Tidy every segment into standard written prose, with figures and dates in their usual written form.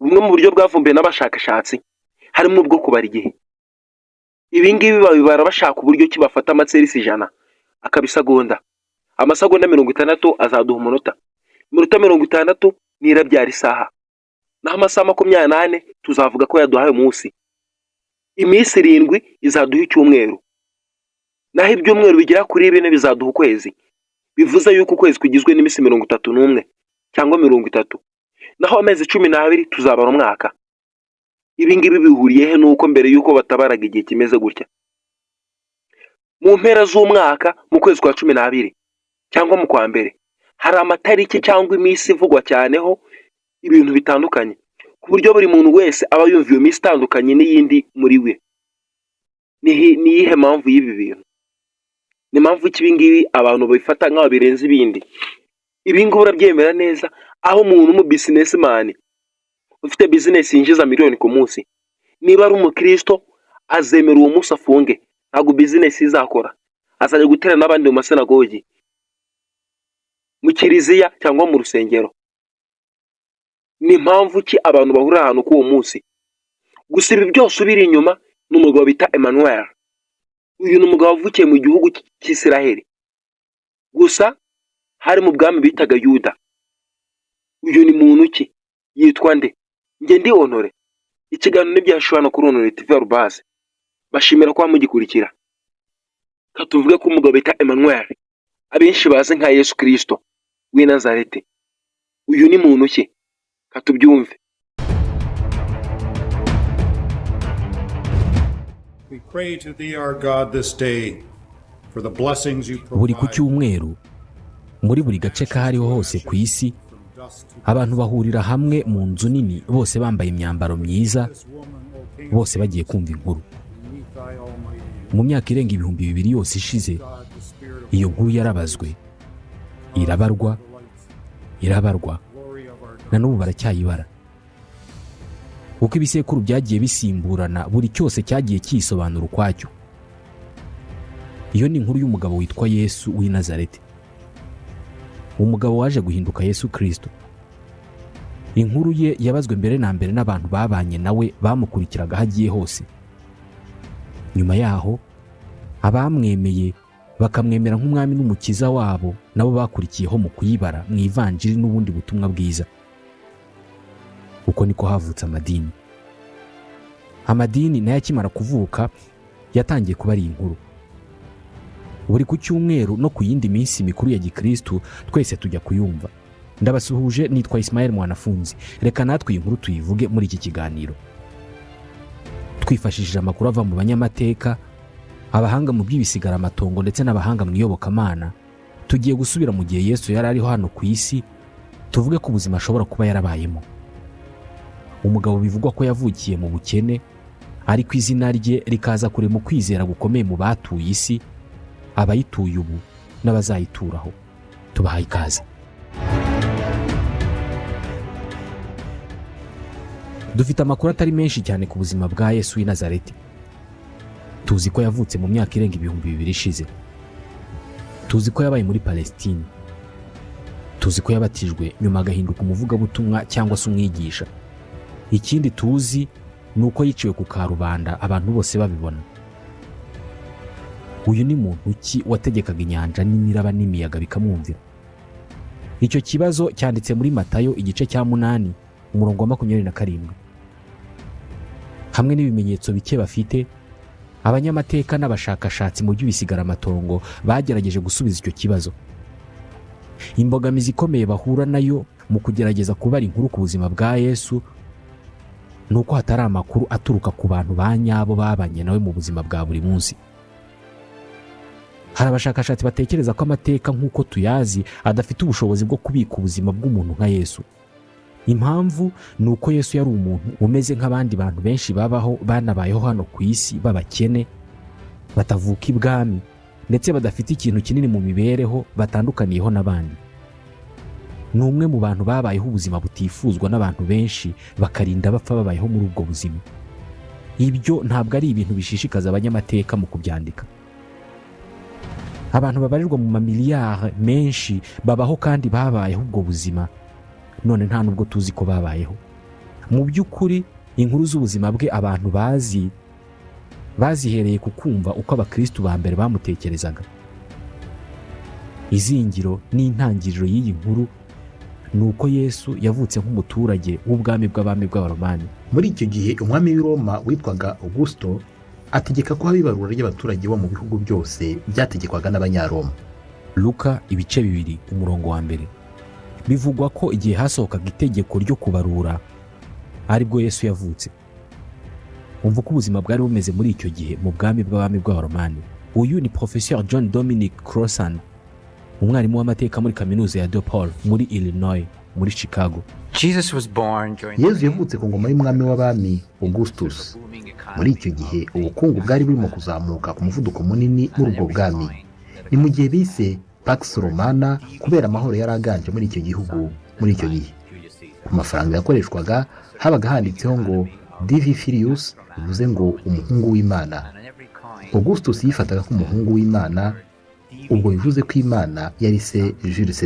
bumwe mu buryo bwavumbuwe n'abashakashatsi harimo ubwo kubara igihe. Ibi ngibi babibara bashaka uburyo ki bafata amatserisi 100 akabisagonda. Amasegonda 60 azaduha umunota. Iminota 60 nirabyara isaha. Naho amasaha 28 tuzavuga ko yaduhaye umunsi. Iminsi 7 izaduha icyumweru. Naho ibyumweru bigera kuri 4 bizaduha ukwezi. Bivuze yuko ukwezi kugizwe n'iminsi 31 cyangwa 30. Naho amezi 12 tuzabara umwaka. Ibi ngibi bihuriye he nuko mbere yuko batabaraga igihe kimeze gutya. Mu mpera z'umwaka mu kwezi kwa 12 cyangwa mu kwa mbere hari amatariki cyangwa iminsi ivugwa cyaneho ibintu bitandukanye ku buryo buri muntu wese aba yumva iyo minsi itandukanye n'iyindi muri we. Ni iyihe mpamvu y'ibi bintu? Ni mpamvu ki ibingibi abantu babifata nk'aho birenze ibindi? Ibi ngibi urabyemera neza aho umuntu mu businessman ufite business yinjiza miliyoni ku munsi, niba ari umukristo azemera uwo munsi afunge, ntabwo business izakora, azajya gutera n'abandi mu masinagogi, mu kiliziya cyangwa mu rusengero. Ni mpamvu ki abantu bahurira ahantu k'uwo munsi? Gusa ibi byose ubiri inyuma n'umugabo bita Emmanuel. Uyu ni umugabo wavukiye mu gihugu cy'Isiraheli, gusa hari mu bwami bitaga Yuda. Uyu ni muntu ki? Yitwa nde? Nge ndi Honore. Ikiganiro n'ibyashobora no kuri Honore TV Arubase. Bashimira ko mugikurikira. Katuvuge ko umugabo bita Emmanuel abenshi bazi nka Yesu Kristo w'i Nazareti. Uyu ni muntu ki? Katubyumve. We pray to thee our God this day for the blessings you buri ku provide. cyumweru muri buri gace kahariho hose ku isi abantu bahurira hamwe mu nzu nini, bose bambaye imyambaro myiza, bose bagiye kumva inkuru. Mu myaka irenga 2000 yose ishize iyo nkuru yarabazwe, irabarwa na n'ubu baracyayibara. Uko ibisekuru byagiye bisimburana, buri cyose cyagiye kisobanura ukwacyo. Iyo ni inkuru y'umugabo witwa Yesu w'i Nazareti, umugabo waje guhinduka Yesu Kristo. Inkuru ye yabazwe mbere na mbere n'abantu babanye nawe, bamukurikiraga hagiye hose. Nyuma yaho abamwemeye bakamwemera nk'umwami n'umukiza wabo, nabo bakurikiyeho mu kuyibara mu ivanjiri n'ubundi butumwa bwiza. Uko niko havutse amadini. Amadini nayo akimara kuvuka yatangiye kuba ari inkuru. Buri ku cyumweru no ku yindi minsi mikuru ya Gikristo twese tujya kuyumva. Ndabasuhuje, nitwa Ismael Mwanafunzi. Reka natwe iyi nkuru tuyivuge muri iki kiganiro, twifashishije amakuru ava mu banyamateka, abahanga mu by'ibisigaramatongo ndetse n'abahanga mu iyobokamana. Tugiye gusubira mu gihe Yesu yari ariho hano ku isi, tuvuge ko ubuzima ashobora kuba yarabayemo. Umugabo bivugwa ko yavukiye mu bukene, ariko izina rye rikaza kure mu kwizera gukomeye mu batuye isi, abayituye ubu n'abazayituraho. Tubahaye ikaze. Dufite amakuru atari menshi cyane ku buzima bwa Yesu w'i Nazareti. Tuzi ko yavutse mu myaka irenga 2000 ishize. Tuzi ko yabaye muri Palestine. Tuzi ko yabatijwe nyuma agahinduka umuvugabutumwa cyangwa se umwigisha. Ikindi tuzi nuko yiciwe ku karubanda abantu bose babibona. Uyu ni muntu ki wategekaga inyanja n'imiraba n'imiyaga bikamwumvira? Icyo kibazo cyanditse muri Matayo igice cya 8 umurongo wa 27. Hamwe n'ibimenyetso bike bafite, abanyamateka n'abashakashatsi mu by'ibisigaramatongo bagerageje gusubiza icyo kibazo. Imbogamizi ikomeye bahura nayo mu kugerageza kubara inkuru ku buzima bwa Yesu nuko hatari amakuru aturuka ku bantu banyabo babanye nawe mu buzima bwa buri munsi. Hari abashakashatsi batekereza ko amateka nk'uko tuyazi adafite ubushobozi bwo kubika ubuzima bw'umuntu nka Yesu. Impamvu ni uko Yesu yari umuntu umeze nk'abandi bantu benshi babaho, banabayeho hano ku isi, babakene, batavuka ibwami, ndetse badafite ikintu kinini mu mibereho, batandukaniyeho n'abandi. Ni umwe mu bantu babayeho ubuzima butifuzwa n'abantu benshi, bakarinda bapfa babayeho muri ubwo buzima. Ibyo ntabwo ari ibintu bishishikaza abanyamateka mu kubyandika. Abantu babarirwa mu mamiliyari menshi babaho kandi babayeho ubwo buzima, none nta nubwo tuzi ko babayeho. mu by'ukuri inkuru z'ubuzima bwe abantu bazihereye ku kumva uko abakristu ba mbere bamutekerezaga. Izingiro n'intangiriro y'iyi nkuru ni uko Yesu yavutse nk'umuturage w'ubwami bw'abami bw'abaromani. Muri icyo gihe umwami w'i Roma witwaga Augusto ategeka ko haba ibarura ry'abaturage bo mu bihugu byose byategekwaga n'abanyaroma. Luka ibice 2 umurongo wa 1. Bivugwa ko igihe hasohokaga itegeko ryo kubarura aribwo Yesu yavutse. Umva ko ubuzima bwari bumeze muri icyo gihe mu bwami bw'abami bw'abaromani. Uyu ni Professeur John Dominic Crossan, umwarimu w'amateka muri kaminuza ya DePaul muri Illinois muri Chicago. Yesu yavutse ku ngoma y'umwami w'abami Augustus. Muri icyo gihe ubukungu bwari burimo kuzamuka ku muvuduko munini muri ubwo bwami. Ni mu gihe bise Pax Romana kubera amahoro yari aganje muri icyo gihugu muri icyo gihe. Ku mafaranga yakoreshwaga habaga handitseho ngo Divi Filius, bivuze ngo umuhungu w'Imana. Augustus yifataga nk'umuhungu w'Imana, ubwo bivuze ko Imana yari se Jules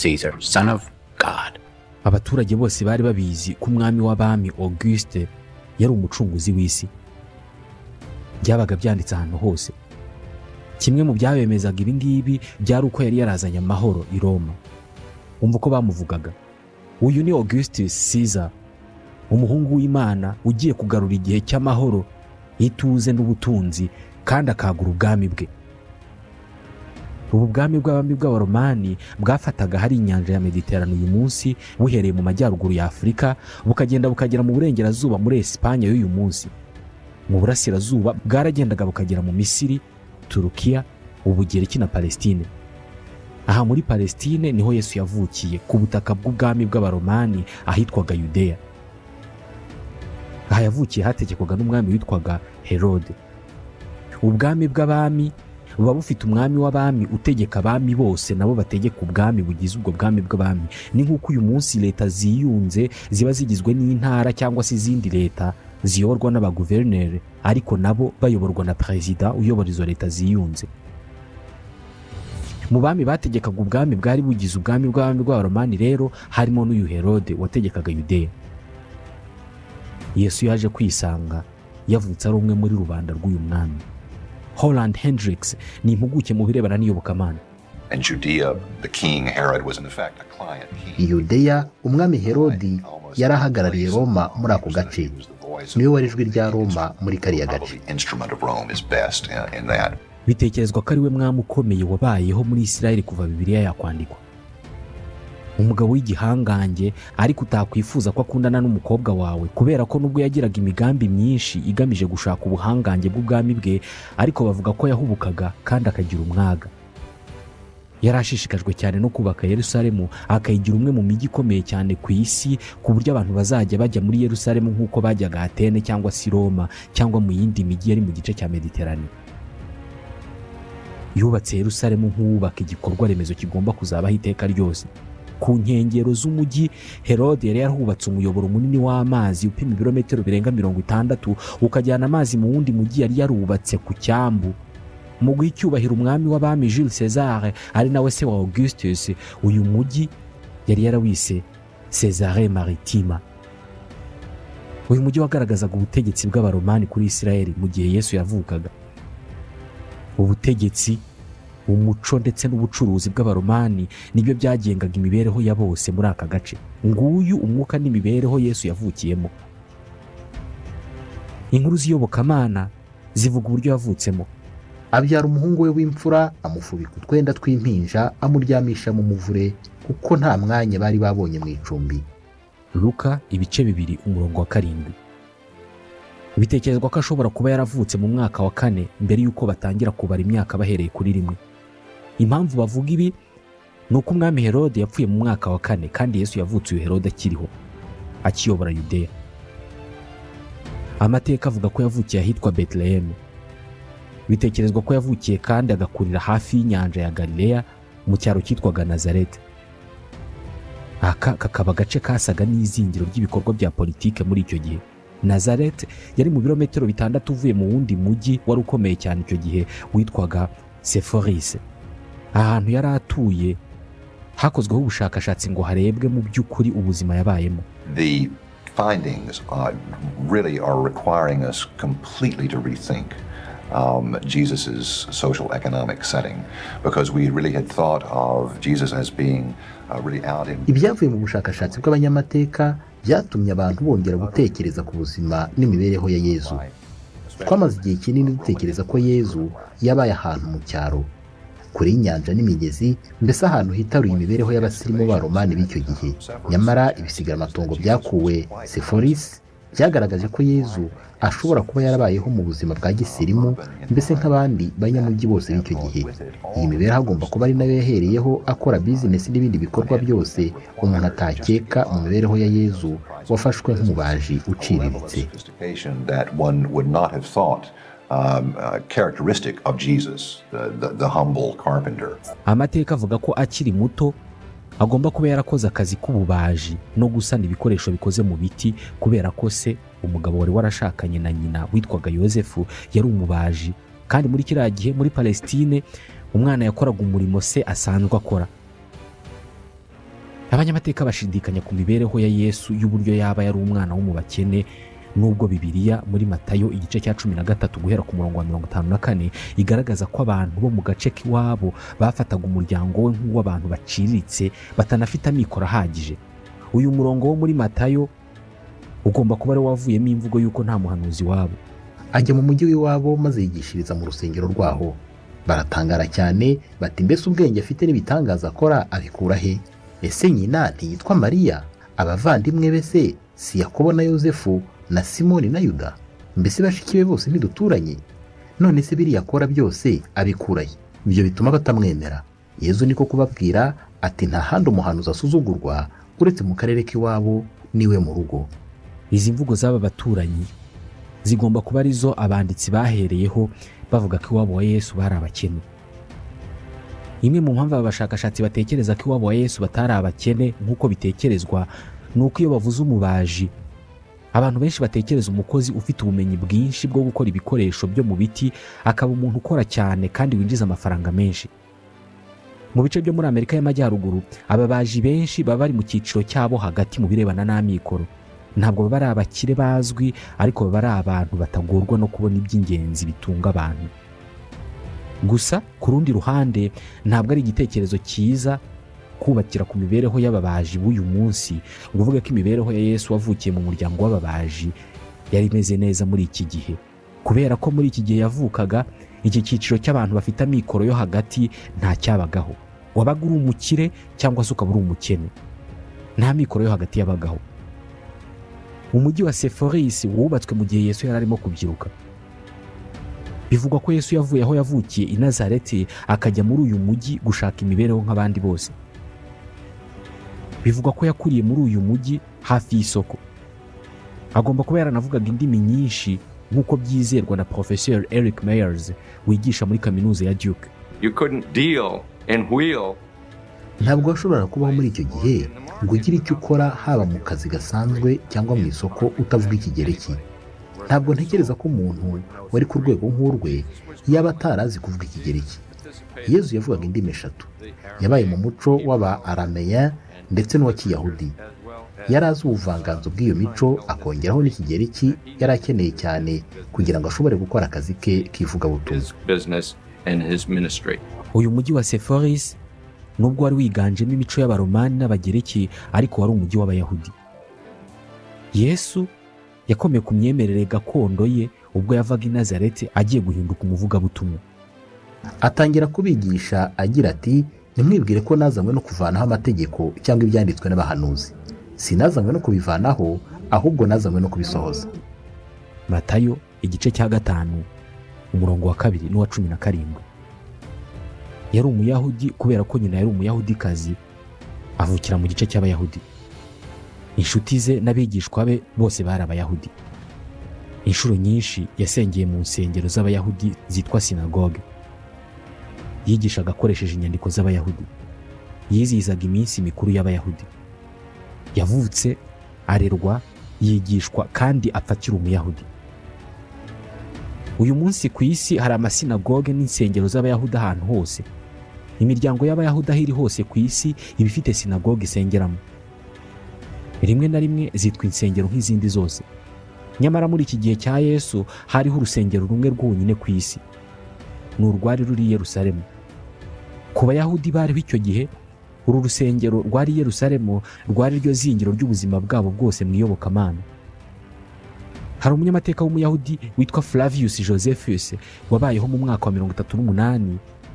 Caesar, son of God. Abaturage bose bari babizi ko umwami w'abami Auguste yari umucunguzi w'isi. Byabaga byanditse ahantu hose. Kimwe mu byabemezaga ibi ngibi byari uko yari yarazanye amahoro i Roma. Umva uko bamuvugaga: uyu ni Augustus Caesar, umuhungu w'Imana ugiye kugarura igihe cy'amahoro, ituze n'ubutunzi, kandi akagura ubwami bwe. Ubu bwami bw'abami bw'abaromani bwafataga hari inyanja ya Mediterane uyu munsi, buhereye mu majyaruguru ya Afurika bukagenda bukagera mu burengerazuba muri Espanye y'uyu munsi. Mu burasirazuba bwaragendaga bukagera mu Misiri, Turukiya, Ubugereki na Palestine. Aha muri Palestine niho Yesu yavukiye, ku butaka bw'ubwami bw'abaromani ahitwaga Yudeya. Aha yavukiye hategekwaga n'umwami witwaga Herode. Ubwami bw'abami buba bufite umwami w'abami utegeka abami bose nabo bategeka ubwami bugize ubwo bwami bw'abami. Ni nk'uko uyu munsi leta ziyunze ziba zigizwe n'intara cyangwa se izindi leta ziyoborwa n'abaguverineri, ariko nabo bayoborwa na perezida uyobora izo leta ziyunze. Mu bami bategekaga ubwami bwari bugize ubwami bw'abami bw'abaromani rero harimo n'uyu Herode wategekaga Yudeya. Yesu yaje kwisanga yavutse ari umwe muri rubanda rw'uyu mwami. Holland Hendricks ni impuguke mu birebana n'iyobokamana. And Judea, the king Herod was in effect a client king. Yudeya, umwami Herodi yari ahagarariye Roma muri ako gace. Niwe wari ijwi rya Roma muri kariya gace. Instrument of Rome is best in that. Bitekerezwa ko ari we mwami ukomeye wabayeho muri Isirayeli kuva Bibiliya yakwandikwa. Umugabo w'igihangange, ariko utakwifuza ko akundana n'umukobwa wawe, kubera ko nubwo yagiraga imigambi myinshi igamije gushaka ubuhangange bw'ubwami bwe, ariko bavuga ko yahubukaga kandi akagira umwaga. Yari ashishikajwe cyane no kubaka Yerusalemu, akayigira umwe mu mijyi ikomeye cyane ku isi, ku buryo abantu bazajya bajya muri Yerusalemu nk'uko bajyaga Atene cyangwa si Roma cyangwa mu yindi mijyi yari mu gice cya Mediterane. Yubatse Yerusalemu nk'uwubaka igikorwa remezo kigomba kuzabaho iteka ryose. Ku nkengero z'umujyi, Herode yari yarubatse umuyoboro munini w'amazi upima ibirometero birenga 60 ukajyana amazi mu wundi mujyi yari yarubatse ku cyambu. Mu guha icyubahiro umwami w'abami Jules Caesar, ari nawe se wa Augustus, uyu mujyi yari yarawise Caesarea Maritima. Uyu mujyi wagaragazaga ubutegetsi bw'abaromani kuri Isirayeli mu gihe Yesu yavukaga. Ubutegetsi, umuco ndetse n'ubucuruzi bw'abaromani nibyo byagengaga imibereho ya bose muri aka gace. Nguyu umwuka n'imibereho Yesu yavukiyemo. Inkuru z'iyobokamana zivuga uburyo yavutsemo. Abyara umuhungu we w'imfura, amufubika utwenda tw'impinja, amuryamisha mu muvure kuko nta mwanya bari babonye mu icumbi. Luka ibice 2 umurongo wa 7. Bitekerezwa ko ashobora kuba yaravutse mu mwaka wa 4 mbere y'uko batangira kubara imyaka bahereye kuri 1. Impamvu bavuga ibi ni uko umwami Herode yapfuye mu mwaka wa 4 kandi Yesu yavutse uyu Herode akiriho, akiyobora Yudeya. Amateka avuga ko yavukiye ahitwa Bethlehem. Bitekerezwa ko yavukiye kandi agakurira hafi y'inyanja ya Galileya mu cyaro cyitwaga Nazareth. Aka kakaba gace kasaga n'izingiro ry'ibikorwa bya politike muri icyo gihe. Nazareth yari mu birometero 6 uvuye mu wundi mujyi wari ukomeye cyane icyo gihe witwaga Sepphoris. Ahantu yari atuye hakozweho ubushakashatsi ngo harebwe mu by'ukuri ubuzima yabayemo. The findings really are requiring us completely to rethink Jesus' social economic setting, because we really had thought of Jesus as being really out in. Ibyavuye mu bushakashatsi bw'abanyamateka byatumye abantu bongera gutekereza ku buzima n'imibereho ya Yezu. Twamaze igihe kinini dutekereza ko Yezu yabaye ahantu mu cyaro, kure y'inyanja n'imigezi, mbese ahantu hitaruye imibereho y'abasirimu b'Abaromani b'icyo gihe. Nyamara ibisigaraamatongo byakuwe Seforis byagaragaje ko Yezu ashobora kuba yarabayeho mu buzima bwa gisirimu, mbese nk'abandi banyamujyi bose b'icyo gihe. Iyi mibereho agomba kuba ari nayo yahereyeho akora bizinesi n'ibindi bikorwa byose umuntu atakeka mu mibereho ya Yezu wafashwe nk'umubaji uciriritse. Characteristic of Jesus, the humble carpenter. Amateka avuga ko akiri muto agomba kuba yarakoze akazi k'ububaji no gusana ibikoresho bikoze mu biti, kubera ko se, umugabo wari warashakanye na nyina witwaga Yosefu, yari umubaji, kandi muri kiriya gihe muri Palestine umwana yakoraga umurimo se asanzwe akora. Abanyamateka bashidikanya ku mibereho ya Yesu y'uburyo yaba yari umwana wo mu bakene, nubwo Bibiliya muri Matayo igice cya 13 guhera ku murongo wa 54 igaragaza ko abantu bo mu gace k'iwabo bafataga umuryango we nk'uw'abantu baciriritse batanafite amikoro ahagije. Uyu murongo wo muri Matayo ugomba kuba ari wavuyemo imvugo y'uko nta muhanuzi wabo. Ajya mu mujyi w'iwabo maze yigishiriza mu rusengero rwaho. Baratangara cyane bati, mbese ubwenge afite n'ibitangaza akora abikura he? Ese nyina ntiyitwa Mariya? Abavandimwe be se si Yakobo na Yosefu na Simoni na Yuda? Mbese bashiki be bose ntiduturanye? None se biriya akora byose abikura he? Ibyo bituma batamwemera. Yezu niko kubabwira ati, nta handi umuhanuzi asuzugurwa uretse mu karere k'iwabo niwe mu rugo. Izi mvugo z'aba baturanyi zigomba kuba arizo abanditsi bahereyeho bavuga ko iwabo wa Yesu bari abakene. Imwe mu mpamvu abashakashatsi batekereza ko iwabo wa Yesu batari abakene nk'uko bitekerezwa, ni uko iyo bavuze umubaji, abantu benshi batekereza umukozi ufite ubumenyi bwinshi bwo gukora ibikoresho byo mu biti, akaba umuntu ukora cyane kandi winjiza amafaranga menshi. Mu bice byo muri Amerika y'Amajyaruguru, ababaji benshi baba bari mu cyiciro cyabo hagati mu birebana n'amikoro. Ntabwo baba ari abakire bazwi, ariko baba ari abantu batagorwa no kubona iby'ingenzi bitunga abantu. Gusa ku rundi ruhande, ntabwo ari igitekerezo cyiza kubakira ku mibereho y'ababaji b'uyu munsi ngo uvuge ko imibereho ya Yesu wavukiye mu muryango w'ababaji yari imeze neza muri iki gihe, kubera ko muri iki gihe yavukaga iki cyiciro cy'abantu bafite amikoro yo hagati nta cyabagaho. Wabaga uri umukire cyangwa se ukaba uri umukene, nta mikoro yo hagati yabagaho. Umujyi wa Seforis wubatswe mu gihe Yesu yari arimo kubyiruka. Bivugwa ko Yesu yavuye aho yavukiye i Nazareti akajya muri uyu mujyi gushaka imibereho nk'abandi bose. Bivugwa ko yakuriye muri uyu mujyi hafi y'isoko. Agomba kuba yaranavugaga indimi nyinshi nk'uko byizerwa na Professor Eric Meyers wigisha muri kaminuza ya Duke. Ntabwo washobora kubaho muri icyo gihe ngo ugire icyo ukora haba mu kazi gasanzwe cyangwa mu isoko utavuga Ikigereki. Ntabwo ntekereza ko umuntu wari ku rwego nk'urwe yaba atarazi kuvuga Ikigereki. Yezu yavugaga indimi eshatu. Yabaye mu muco w'aba Arameya ndetse n'uwa Kiyahudi. Yari azi ubuvanganzo bw'iyo mico, akongeraho n'Ikigereki yari akeneye cyane kugira ngo ashobore gukora akazi ke k'ivugabutumwa. Uyu mujyi wa Seforis nubwo wari wiganjemo imico y'Abaromani n'Abagereki, ariko wari umujyi w'Abayahudi. Yesu yakomeye ku myemerere gakondo ye ubwo yavaga i Nazareti agiye guhinduka umuvugabutumwa. Atangira kubigisha agira ati, ntimwibwire ko nazanywe no kuvanaho amategeko cyangwa ibyanditswe n'abahanuzi. Sinazanywe no kubivanaho, ahubwo nazanywe no kubisohoza. Matayo igice cya 5 umurongo wa 2 n'uwa 17. Yari umuyahudi kubera ko nyina yari umuyahudikazi, avukira mu gice cy'Abayahudi. Inshuti ze n'abigishwa be bose bari Abayahudi. Inshuro nyinshi yasengeye mu nsengero z'Abayahudi zitwa sinagoge. Yigishaga akoresheje inyandiko z'Abayahudi. Yizihizaga iminsi mikuru y'Abayahudi. Yavutse, arerwa, yigishwa kandi apfakira umuyahudi. Uyu munsi ku isi hari amasinagoge n'insengero z'Abayahudi ahantu hose. Imiryango y'Abayahudi aho iri hose ku isi iba ifite sinagoge isengeramo. rimwe na rimwe zitwa insengero nk'izindi zose. Nyamara muri iki gihe cya Yesu hariho urusengero rumwe rwonyine ku isi, ni urwari ruri i Yerusalemu. Ku Bayahudi bariho icyo gihe, uru rusengero rwari i Yerusalemu rwari ryo zingiro ry'ubuzima bwabo bwose mu iyobokamana. Hari umunyamateka w'Umuyahudi witwa Flavius Josephus wabayeho mu mwaka wa 38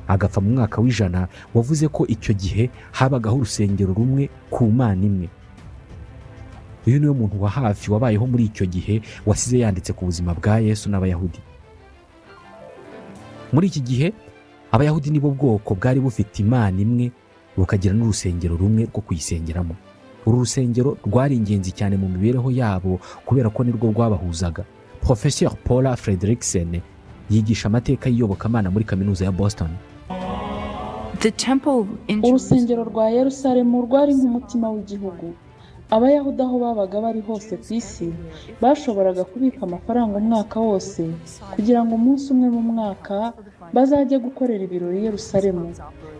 agapfa mu mwaka w'100, wavuze ko icyo gihe habagaho urusengero rumwe ku Mana imwe. Uyu niwe muntu wa hafi wabayeho muri icyo gihe wasize yanditse ku buzima bwa Yesu n'Abayahudi. Muri iki gihe Abayahudi nibo bwoko bwari bufite Imana imwe, bukagira n'urusengero rumwe rwo kuyisengeramo. Uru rusengero rwari ingenzi cyane mu mibereho yabo kubera ko nirwo rwabahuzaga. Professeur Paula Fredriksen yigisha amateka y'iyobokamana muri kaminuza ya Boston. Urusengero rwa Yerusalemu rwari nk'umutima w'igihugu. Abayahudi aho babaga bari hose ku isi bashoboraga kubika amafaranga umwaka wose kugira ngo umunsi umwe mu mwaka bazajye gukorera ibirori i Yerusalemu.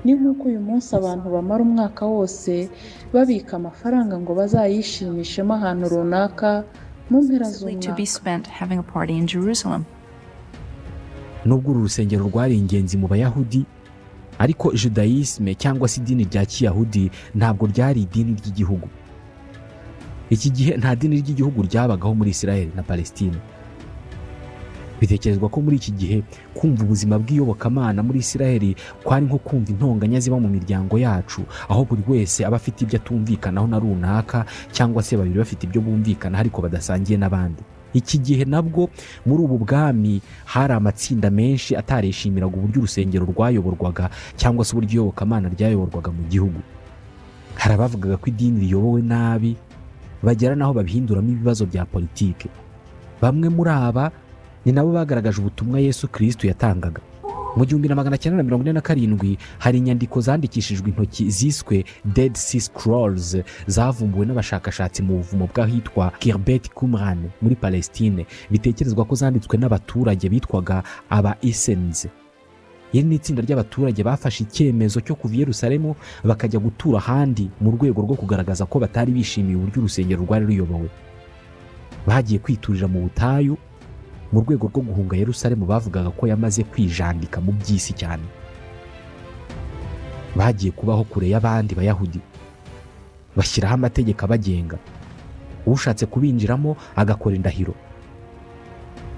Ni nk'uko uyu munsi abantu bamara umwaka wose babika amafaranga ngo bazayishimishemo ahantu runaka mu mpera z'umwaka. Nubwo uru rusengero rwari ingenzi mu Bayahudi, ariko Judaisme cyangwa se idini rya Kiyahudi ntabwo ryari idini ry'igihugu. Iki gihe nta dini ry'igihugu ryabagaho muri Israel na Palestine. Bitekerezwa ko muri iki gihe kumva ubuzima bw'iyobokamana muri Israel kwari nko kumva intonganya ziba mu miryango yacu, aho buri wese aba afite ibyo atumvikanaho na runaka, cyangwa se babiri bafite ibyo bumvikana ariko badasangiye n'abandi. Iki gihe nabwo muri ubu bwami hari amatsinda menshi atarishimiraga uburyo urusengero rwayoborwaga cyangwa se uburyo iyobokamana ryayoborwaga mu gihugu. Hari abavugaga ko idini riyobowe nabi, bagera naho babihinduramo ibibazo bya politike. Bamwe muri aba ni nabo bagaragaje ubutumwa Yesu Kristo yatangaga. Mu 1947 hari inyandiko zandikishijwe intoki ziswe Dead Sea Scrolls zavumbuwe n'abashakashatsi mu buvumo bw'ahitwa Kirbet Qumran muri Palestine. Bitekerezwa ko zanditswe n'abaturage bitwaga aba Essenes. Iri ni itsinda ry'abaturage bafashe icyemezo cyo kuva i Yerusalemu bakajya gutura ahandi mu rwego rwo kugaragaza ko batari bishimiye uburyo urusengero rwari ruyobowe. Bagiye kwiturira mu butayu mu rwego rwo guhunga Yerusalemu. Bavugaga ko yamaze kwijandika mu by'isi cyane. Bagiye kubaho kure y'abandi Bayahudi, bashyiraho amategeko abagenga. Ushatse kubinjiramo agakora indahiro.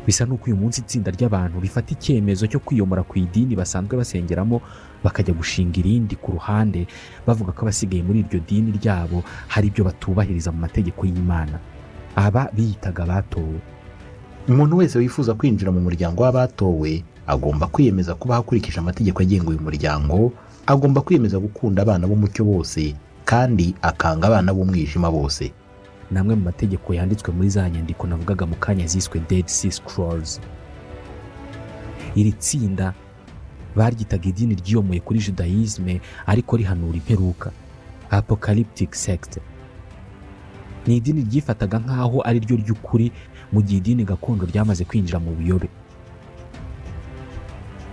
Bisa n'uko uyu munsi itsinda ry'abantu rifata icyemezo cyo kwiyomora ku idini basanzwe basengeramo bakajya gushinga irindi ku ruhande, bavuga ko abasigaye muri iryo dini ryabo hari ibyo batubahiriza mu mategeko y'Imana. Aba biyitaga abatowe. Umuntu wese wifuza kwinjira mu muryango w'abatowe agomba kwiyemeza kuba hakurikije amategeko agenga uyu muryango. Agomba kwiyemeza gukunda abana b'umucyo bose kandi akanga abana b'umwijima bose. Namwe mu mategeko yanditswe muri za nyandiko navugaga mu kanya ziswe Dead Sea Scrolls. Iri tsinda baryitaga idini ryiyomoye kuri Judaisme ariko rihanura imperuka, Apocalyptic Sect. Ni idini ryifataga nk'aho ari ryo ry'ukuri mu gihe idini gakondo ryamaze kwinjira mu buyobe.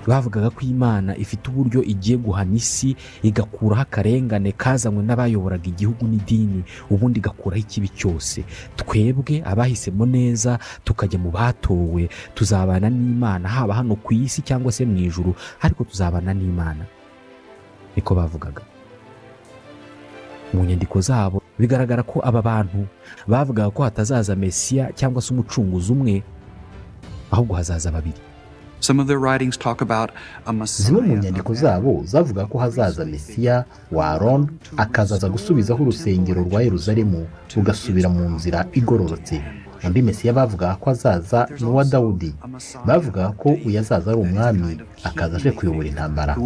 Bavugaga ko Imana ifite uburyo igiye guhana isi, igakuraho akarengane kazanywe n'abayoboraga igihugu n'idini, ubundi igakuraho ikibi cyose. Twebwe abahisemo neza tukajya mu batowe tuzabana n'Imana, haba hano ku isi cyangwa se mu ijuru, ariko tuzabana n'Imana. Niko bavugaga. Mu nyandiko zabo bigaragara ko aba bantu bavugaga ko hatazaza Mesiya cyangwa se umucunguzi umwe, ahubwo hazaza babiri. Zimwe mu nyandiko zabo zavuga ko hazaza Mesiya wa Aaron akazaza gusubizaho urusengero rwa Yerusalemu rugasubira mu nzira igororotse. Undi Mesiya bavuga ko azaza n'uwa Dawudi. Bavuga ko uyu azaza ari umwami akaza aje kuyobora intambara.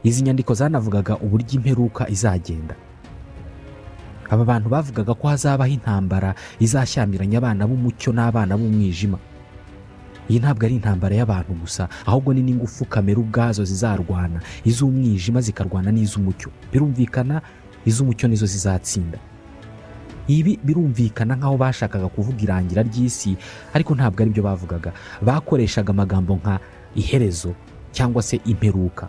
Izi nyandiko zanavugaga uburyo imperuka izagenda. Aba bantu bavugaga ko hazabaho intambara izashyamiranya abana b'umucyo n'abana b'umwijima. Iyi ntabwo ari intambara y'abantu gusa, ahubwo ni n'ingufu kamere ubwazo zizarwana, iz'umwijima zikarwana n'iz'umucyo. Birumvikana iz'umucyo nizo zizatsinda. Ibi birumvikana nk'aho bashakaga kuvuga irangira ry'isi, ariko ntabwo ari byo bavugaga. Bakoreshaga amagambo nka iherezo cyangwa se imperuka.